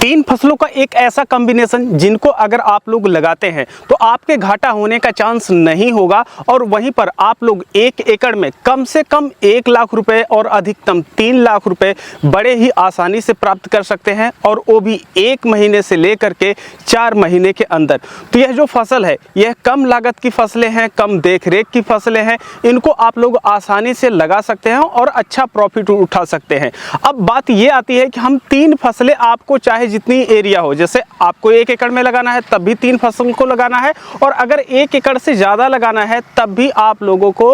तीन फसलों का एक ऐसा कॉम्बिनेशन जिनको अगर आप लोग लगाते हैं तो आपके घाटा होने का चांस नहीं होगा और वहीं पर आप लोग 1 एकड़ में कम से कम 1 लाख रुपए और अधिकतम 3 लाख रुपए बड़े ही आसानी से प्राप्त कर सकते हैं, और वो भी 1 महीने से लेकर के 4 महीने के अंदर। तो यह जो फसल है यह कम लागत की फसलें हैं, कम देखरेख की फसलें हैं, इनको आप लोग आसानी से लगा सकते हैं और अच्छा प्रॉफिट उठा सकते हैं। अब बात ये आती है कि हम 3 फसलें, आपको चाहे जितनी एरिया हो, जैसे आपको 1 एकड़ में लगाना है तब भी 3 फसल को लगाना है, और अगर 1 एकड़ से ज़्यादा लगाना है तब भी आप लोगों को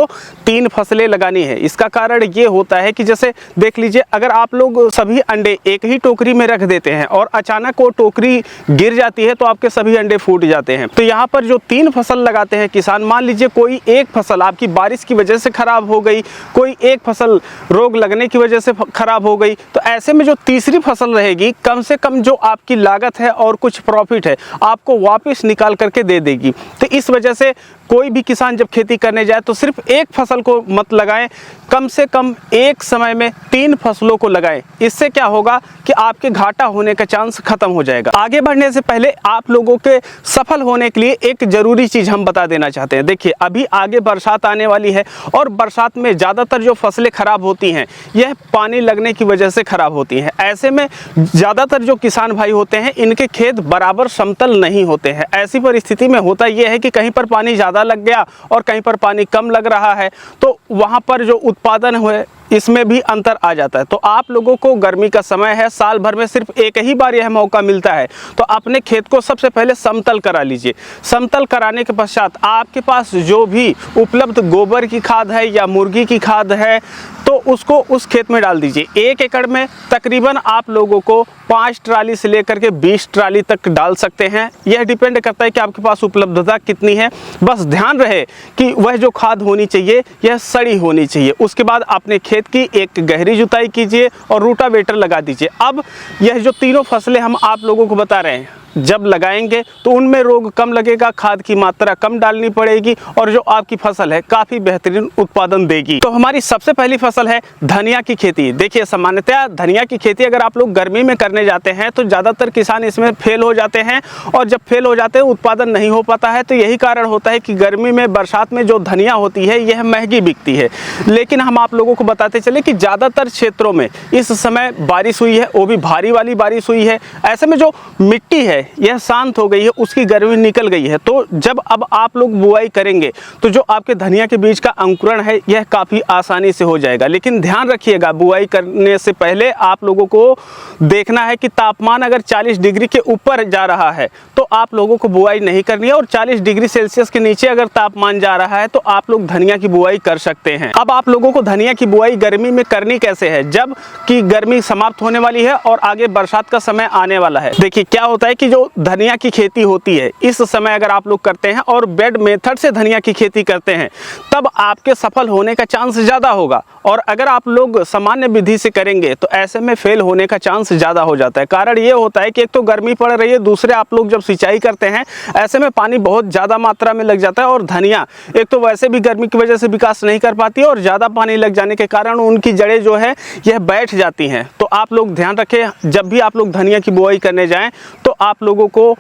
3 फसलें लगानी है। इसका कारण ये होता है कि जैसे देख लीजिए, अगर आप लोग सभी अंडे एक ही टोकरी में रख देते हैं और अचानक वो टोकरी गिर जाती है तो आपके सभी अंडे फूट जाते हैं। तो यहाँ पर जो 3 फसल लगाते हैं किसान, मान लीजिए कोई एक फसल आपकी बारिश की वजह से खराब हो गई, कोई एक फसल रोग लगने की वजह से खराब हो गई, तो ऐसे में जो तीसरी फसल रहेगी कम से कम जो आपकी लागत है और कुछ प्रॉफिट है आपको वापस निकाल करके दे देगी। तो इस वजह से कोई भी किसान जब खेती करने जाए तो सिर्फ एक फसल को मत लगाएं, कम से कम एक समय में 3 फसलों को लगाएं। इससे क्या होगा कि आपके घाटा होने का चांस खत्म हो जाएगा। आगे बढ़ने से पहले आप लोगों के सफल होने के लिए एक जरूरी चीज हम बता देना चाहते हैं। देखिए, अभी आगे बरसात आने वाली है और बरसात में ज़्यादातर जो फसलें खराब होती हैं यह पानी लगने की वजह से खराब होती हैं। ऐसे में ज़्यादातर जो किसान भाई होते हैं इनके खेत बराबर समतल नहीं होते हैं। ऐसी परिस्थिति में होता यह है कि कहीं पर पानी ज़्यादा लग गया और कहीं पर पानी कम लग रहा है, तो वहाँ पर जो उत्पादन हुए इसमें भी अंतर आ जाता है। तो आप लोगों को गर्मी का समय है, साल भर में सिर्फ एक ही बार यह मौका मिलता है, तो अपने खेत को सबसे पहले समतल करा लीजिए। समतल कराने के पश्चात आपके पास जो भी उपलब्ध गोबर की खाद है या मुर्गी की खाद है तो उसको उस खेत में डाल दीजिए। 1 एकड़ में तकरीबन आप लोगों को 5 ट्राली से लेकर के 20 ट्राली तक डाल सकते हैं। यह डिपेंड करता है कि आपके पास उपलब्धता कितनी है। बस ध्यान रहे कि वह जो खाद होनी चाहिए यह सड़ी होनी चाहिए। उसके बाद अपने खेत की एक गहरी जुताई कीजिए और रूटावेटर लगा दीजिए। अब यह जो तीनों फसलें हम आप लोगों को बता रहे हैं जब लगाएंगे तो उनमें रोग कम लगेगा, खाद की मात्रा कम डालनी पड़ेगी और जो आपकी फसल है काफ़ी बेहतरीन उत्पादन देगी। तो हमारी सबसे पहली फसल है धनिया की खेती। देखिए, सामान्यतः धनिया की खेती अगर आप लोग गर्मी में करने जाते हैं तो ज़्यादातर किसान इसमें फेल हो जाते हैं, और जब फेल हो जाते हैं उत्पादन नहीं हो पाता है। तो यही कारण होता है कि गर्मी में, बरसात में जो धनिया होती है यह महंगी बिकती है। लेकिन हम आप लोगों को बताते चले कि ज़्यादातर क्षेत्रों में इस समय बारिश हुई है, वो भी भारी वाली बारिश हुई है। ऐसे में जो मिट्टी है यह शांत हो गई है, उसकी गर्मी निकल गई है। तो जब अब आप लोग बुआई करेंगे तो जो आपके धनिया के बीज का अंकुरण है यह काफ़ी आसानी से हो जाएगा। लेकिन ध्यान रखिएगा, बुआई करने से पहले आप लोगों को देखना है कि तापमान अगर 40 डिग्री के ऊपर जा रहा है तो आप लोगों को बुआई नहीं करनी है, और 40 डिग्री सेल्सियस के नीचे अगर तापमान जा रहा है तो आप लोग धनिया की बुआई कर सकते हैं। अब आप लोगों को धनिया की बुआई गर्मी में करनी कैसे है, जब कि गर्मी समाप्त होने वाली है और आगे बरसात का समय आने वाला है। देखिए, क्या होता है कि जो धनिया की खेती होती है इस समय अगर आप लोग करते हैं और बेड मेथड से धनिया की खेती करते हैं तब आपके सफल होने का चांस ज़्यादा होगा, और अगर आप लोग सामान्य विधि से करेंगे तो ऐसे में फेल होने का चांस ज़्यादा हो जाता है। कारण ये होता है कि एक तो गर्मी पड़ रही है, दूसरे आप लोग जब सिंचाई करते हैं ऐसे में पानी बहुत ज़्यादा मात्रा में लग जाता है, और धनिया एक तो वैसे भी गर्मी की वजह से विकास नहीं कर पाती है और ज़्यादा पानी लग जाने के कारण उनकी जड़ें जो है यह बैठ जाती हैं। तो आप लोग ध्यान रखें, जब भी आप लोग धनिया की बुआई करने जाएं तो आप लोगों को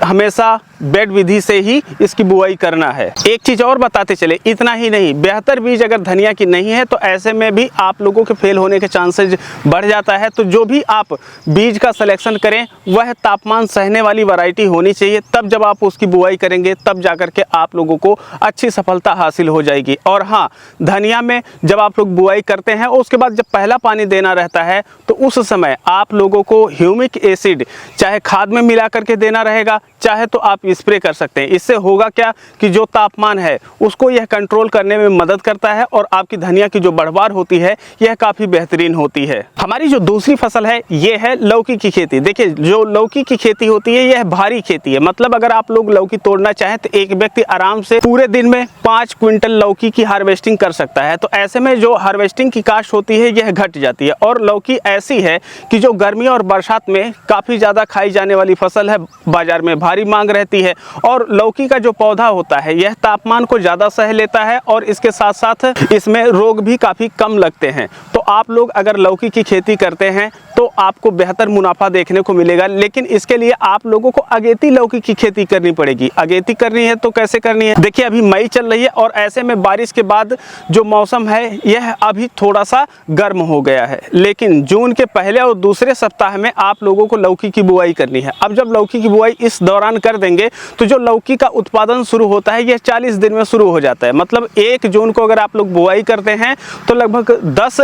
हमेशा बेड विधि से ही इसकी बुआई करना है। एक चीज़ और बताते चले, इतना ही नहीं, बेहतर बीज अगर धनिया की नहीं है तो ऐसे में भी आप लोगों के फेल होने के चांसेस बढ़ जाता है। तो जो भी आप बीज का सिलेक्शन करें वह तापमान सहने वाली वैरायटी होनी चाहिए, तब जब आप उसकी बुआई करेंगे तब जाकर के आप लोगों को अच्छी सफलता हासिल हो जाएगी। और हाँ, धनिया में जब आप लोग बुआई करते हैं उसके बाद जब पहला पानी देना रहता है तो उस समय आप लोगों को ह्यूमिक एसिड चाहे खाद में मिला करके देना रहेगा, चाहे तो आप स्प्रे कर सकते हैं। इससे होगा क्या कि जो तापमान है उसको यह कंट्रोल करने में मदद करता है और आपकी धनिया की जो बढ़वार होती है यह काफ़ी बेहतरीन होती है। हमारी जो दूसरी फसल है ये है लौकी की खेती। देखिए, जो लौकी की खेती होती है यह भारी खेती है, मतलब अगर आप लोग लौकी तोड़ना चाहें तो एक व्यक्ति आराम से पूरे दिन में 5 क्विंटल लौकी की हार्वेस्टिंग कर सकता है। तो ऐसे में जो हार्वेस्टिंग की कास्ट होती है यह घट जाती है, और लौकी ऐसी है कि जो गर्मी और बरसात में काफ़ी ज़्यादा खाई जाने वाली फसल है, बाजार में भारी मांग रहती होती है। और लौकी का जो पौधा होता है यह तापमान को ज़्यादा सह लेता है और इसके साथ साथ इसमें रोग भी काफ़ी कम लगते हैं। तो आप लोग अगर लौकी की खेती करते हैं तो आपको बेहतर मुनाफा देखने को मिलेगा, लेकिन इसके लिए आप लोगों को अगेती लौकी की खेती करनी पड़ेगी। अगेती करनी है तो कैसे करनी है, देखिए अभी मई चल रही है और ऐसे में बारिश के बाद जो मौसम है यह अभी थोड़ा सा गर्म हो गया है, लेकिन जून के पहले और दूसरे सप्ताह में आप लोगों को लौकी की बुआई करनी है। अब जब लौकी की बुआई इस दौरान कर देंगे तो जो लौकी का उत्पादन शुरू होता है यह 40 दिन में शुरू हो जाता है। मतलब 1 जून को अगर आप लोग बुआई करते हैं तो लगभग 10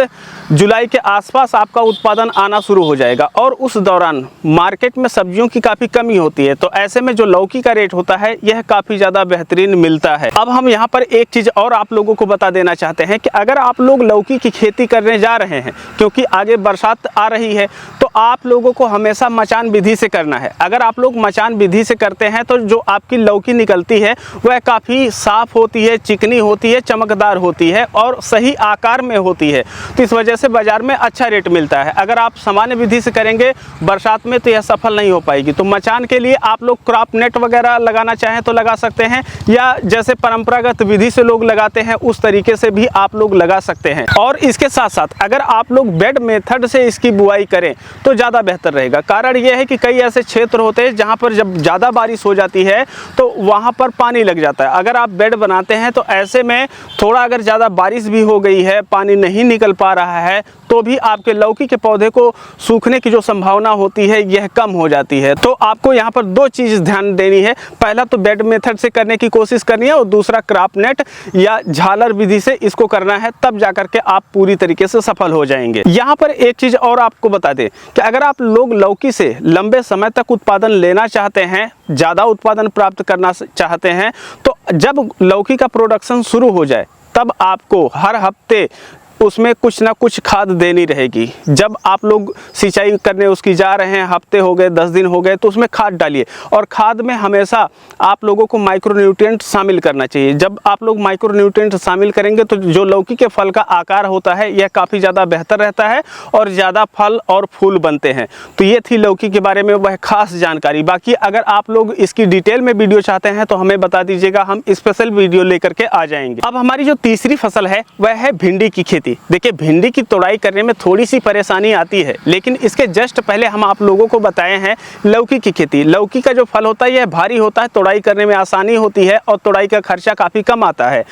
जुलाई के आसपास आपका उत्पादन आना शुरू हो जाएगा और उस दौरान मार्केट में सब्जियों की काफ़ी कमी होती है। तो ऐसे में जो लौकी का रेट होता है यह काफ़ी ज़्यादा बेहतरीन मिलता है। अब हम यहाँ पर एक चीज़ और आप लोगों को बता देना चाहते हैं कि अगर आप लोग लौकी की खेती करने जा रहे हैं, क्योंकि आगे बरसात आ रही है, तो आप लोगों को हमेशा मचान विधि से करना है। अगर आप लोग मचान विधि से करते हैं तो जो आपकी लौकी निकलती है वह काफ़ी साफ़ होती है, चिकनी होती है, चमकदार होती है और सही आकार में होती है। तो इस वजह से बाज़ार में अच्छा रेट मिलता है। अगर आप सामान्य विधि से करेंगे बरसात में तो यह सफल नहीं हो पाएगी। तो मचान के लिए आप लोग क्रॉप नेट वगैरह लगाना चाहें तो लगा सकते हैं, या जैसे परंपरागत विधि से लोग लगाते हैं उस तरीके से भी आप लोग लगा सकते हैं। और इसके साथ साथ अगर आप लोग बेड मेथड से इसकी बुआई करें तो ज़्यादा बेहतर रहेगा। कारण यह है कि कई ऐसे क्षेत्र होते हैं जहाँ पर जब ज़्यादा बारिश हो जाती है तो वहाँ पर पानी लग जाता है। अगर आप बेड बनाते हैं तो ऐसे में थोड़ा अगर ज़्यादा बारिश भी हो गई है, पानी नहीं निकल पा रहा है, तो भी आपके लौकी के पौधे को सूखने की जो संभावना होती है यह कम हो जाती है। तो आपको यहाँ पर 2 चीज़ ध्यान देनी है। पहला तो बेड मेथड से करने की कोशिश करनी है और दूसरा क्रॉप नेट या झालर विधि से इसको करना है, तब जाकर के आप पूरी तरीके से सफल हो जाएंगे। यहाँ पर एक चीज़ और आपको बता दें कि अगर आप लोग लौकी से लंबे समय तक उत्पादन लेना चाहते हैं, ज़्यादा उत्पादन प्राप्त करना चाहते हैं, तो जब लौकी का प्रोडक्शन शुरू हो जाए तब आपको हर हफ्ते उसमें कुछ ना कुछ खाद देनी रहेगी। जब आप लोग सिंचाई करने उसकी जा रहे हैं, हफ्ते हो गए, 10 दिन हो गए, तो उसमें खाद डालिए। और खाद में हमेशा आप लोगों को माइक्रोन्यूट्रिएंट शामिल करना चाहिए। जब आप लोग माइक्रोन्यूट्रिएंट शामिल करेंगे तो जो लौकी के फल का आकार होता है यह काफ़ी ज़्यादा बेहतर रहता है और ज़्यादा फल और फूल बनते हैं। तो ये थी लौकी के बारे में वह खास जानकारी। बाकी अगर आप लोग इसकी डिटेल में वीडियो चाहते हैं तो हमें बता दीजिएगा, हम स्पेशल वीडियो लेकर के आ जाएंगे। अब हमारी जो तीसरी फसल है वह है भिंडी की खेती। देखिए भिंडी की तोड़ाई करने में थोड़ी सी परेशानी आती है, लेकिन इसके जस्ट पहले हम आप लोगों को बताए हैं लौकी की खेती। लौकी का जो फल होता है यह भारी होता है, तोड़ाई करने में आसानी होती है और तोड़ाई का खर्चा काफ़ी कम आता है,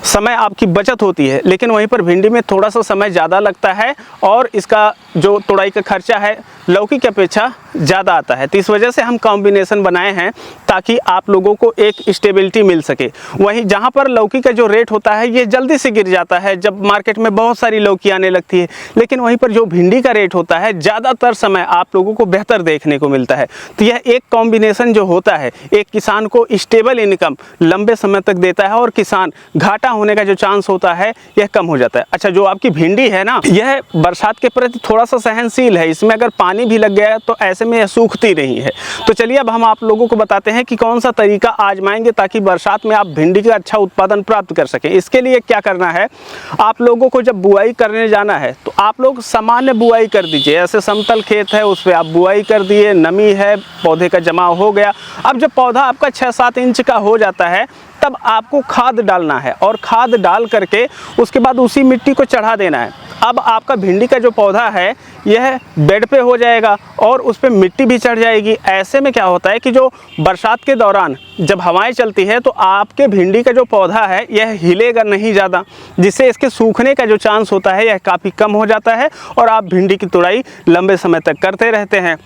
समय आपकी बचत होती है। लेकिन वहीं पर भिंडी में थोड़ा सा समय ज़्यादा लगता है और इसका जो तोड़ाई का खर्चा है लौकी की अपेक्षा ज़्यादा आता है। तो इस वजह से हम कॉम्बिनेशन बनाए हैं ताकि आप लोगों को एक स्टेबिलिटी मिल सके। वहीं जहाँ पर लौकी का जो रेट होता है ये जल्दी से गिर जाता है जब मार्केट में बहुत सारी लौकी आने लगती है, लेकिन वहीं पर जो भिंडी का रेट होता है ज़्यादातर समय आप लोगों को बेहतर देखने को मिलता है। तो यह एक कॉम्बिनेशन जो होता है एक किसान को स्टेबल इनकम लंबे समय तक देता है और किसान घाटा होने का जो चांस होता है यह कम हो जाता है। अच्छा, जो आपकी भिंडी है ना, यह बरसात के प्रति थोड़ा सा सहनशील है। इसमें अगर पानी भी लग गया तो ऐसे में यह सूखती नहीं है। तो चलिए अब हम आप लोगों को बताते हैं कि कौन सा तरीका आजमाएंगे ताकि बरसात में आप भिंडी का अच्छा उत्पादन प्राप्त कर सकें। इसके लिए क्या करना है, आप लोगों को जब बुआई करने जाना है तो आप लोग सामान्य बुआई कर दीजिए। ऐसे समतल खेत है उस पर आप बुआई कर दिए, नमी है, पौधे का जमाव हो गया। अब जब पौधा आपका 6-7 इंच का हो जाता है तब आपको खाद डालना है और खाद डाल करके उसके बाद उसी मिट्टी को चढ़ा देना है। अब आपका भिंडी का जो पौधा है यह बेड पे हो जाएगा और उस पर मिट्टी भी चढ़ जाएगी। ऐसे में क्या होता है कि जो बरसात के दौरान जब हवाएं चलती है तो आपके भिंडी का जो पौधा है यह हिलेगा नहीं ज़्यादा, जिससे इसके सूखने का जो चांस होता है यह काफ़ी कम हो जाता है और आप भिंडी की तुड़ाई लंबे समय तक करते रहते हैं।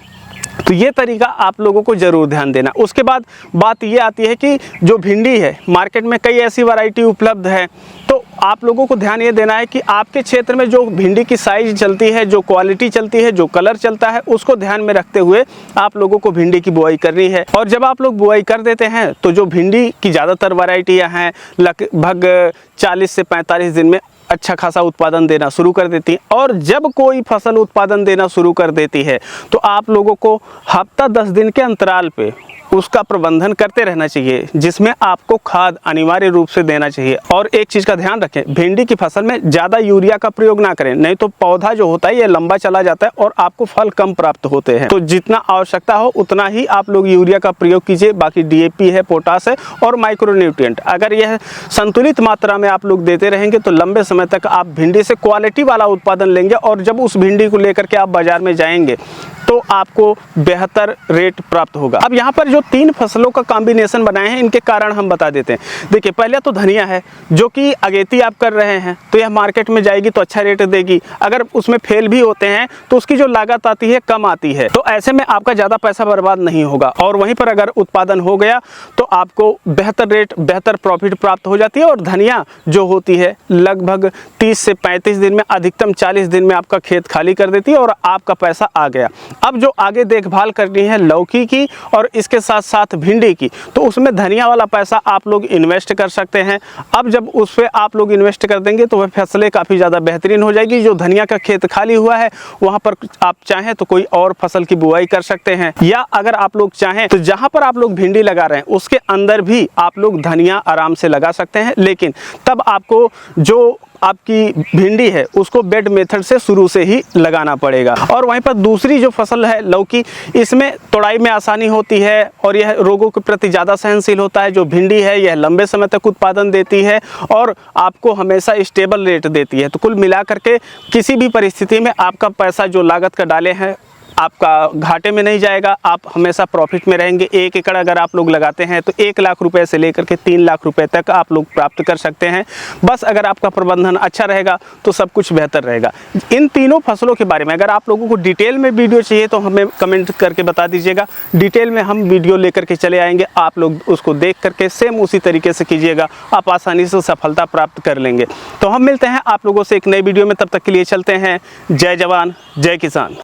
तो ये तरीका आप लोगों को ज़रूर ध्यान देना। उसके बाद बात ये आती है कि जो भिंडी है मार्केट में कई ऐसी वैरायटी उपलब्ध है, तो आप लोगों को ध्यान ये देना है कि आपके क्षेत्र में जो भिंडी की साइज़ चलती है, जो क्वालिटी चलती है, जो कलर चलता है, उसको ध्यान में रखते हुए आप लोगों को भिंडी की बुआई करनी है। और जब आप लोग बुआई कर देते हैं तो जो भिंडी की ज़्यादातर वैरायटियाँ हैं लगभग 40 से 45 दिन में अच्छा खासा उत्पादन देना शुरू कर देती है। और जब कोई फसल उत्पादन देना शुरू कर देती है तो आप लोगों को हफ्ता 10 दिन के अंतराल पे उसका प्रबंधन करते रहना चाहिए, जिसमें आपको खाद अनिवार्य रूप से देना चाहिए। और एक चीज़ का ध्यान रखें, भिंडी की फसल में ज़्यादा यूरिया का प्रयोग ना करें, नहीं तो पौधा जो होता है ये लंबा चला जाता है और आपको फल कम प्राप्त होते हैं। तो जितना आवश्यकता हो उतना ही आप लोग यूरिया का प्रयोग कीजिए। बाकी DAP है, पोटास है और माइक्रोन्यूट्रिएंट, अगर यह संतुलित मात्रा में आप लोग देते रहेंगे तो लंबे समय तक आप भिंडी से क्वालिटी वाला उत्पादन लेंगे। और जब उस भिंडी को लेकर के आप बाजार में जाएंगे तो आपको बेहतर रेट प्राप्त होगा। अब यहाँ पर जो 3 फसलों का कॉम्बिनेशन बनाए हैं, इनके कारण हम बता देते हैं। देखिए, पहले तो धनिया है जो कि अगेती आप कर रहे हैं तो यह मार्केट में जाएगी तो अच्छा रेट देगी। अगर उसमें फेल भी होते हैं तो उसकी जो लागत आती है कम आती है, तो ऐसे में आपका ज़्यादा पैसा बर्बाद नहीं होगा। और वहीं पर अगर उत्पादन हो गया तो आपको बेहतर रेट, बेहतर प्रॉफिट प्राप्त हो जाती है। और धनिया जो होती है लगभग 30 से 35 दिन में, अधिकतम 40 दिन में आपका खेत खाली कर देती है और आपका पैसा आ गया। अब जो आगे देखभाल करनी है लौकी की और इसके साथ साथ भिंडी की, तो उसमें धनिया वाला पैसा आप लोग इन्वेस्ट कर सकते हैं। अब जब उस पर आप लोग इन्वेस्ट कर देंगे तो वह फसलें काफ़ी ज़्यादा बेहतरीन हो जाएगी। जो धनिया का खेत खाली हुआ है वहाँ पर आप चाहें तो कोई और फसल की बुआई कर सकते हैं, या अगर आप लोग चाहें तो जहाँ पर आप लोग भिंडी लगा रहे हैं उसके अंदर भी आप लोग धनिया आराम से लगा सकते हैं। लेकिन तब आपको जो आपकी भिंडी है उसको बेड मेथड से शुरू से ही लगाना पड़ेगा। और वहीं पर दूसरी जो फसल है लौकी, इसमें तोड़ाई में आसानी होती है और यह रोगों के प्रति ज़्यादा सहनशील होता है। जो भिंडी है यह लंबे समय तक उत्पादन देती है और आपको हमेशा स्टेबल रेट देती है। तो कुल मिलाकर के किसी भी परिस्थिति में आपका पैसा जो लागत का डाले हैं आपका घाटे में नहीं जाएगा, आप हमेशा प्रॉफिट में रहेंगे। 1 एकड़ अगर आप लोग लगाते हैं तो 1 लाख रुपए से लेकर के 3 लाख रुपए तक आप लोग प्राप्त कर सकते हैं। बस अगर आपका प्रबंधन अच्छा रहेगा तो सब कुछ बेहतर रहेगा। इन तीनों फसलों के बारे में अगर आप लोगों को डिटेल में वीडियो चाहिए तो हमें कमेंट करके बता दीजिएगा, डिटेल में हम वीडियो लेकर के चले आएंगे। आप लोग उसको देख करके सेम उसी तरीके से कीजिएगा, आप आसानी से सफलता प्राप्त कर लेंगे। तो हम मिलते हैं आप लोगों से एक नई वीडियो में, तब तक के लिए चलते हैं। जय जवान जय किसान।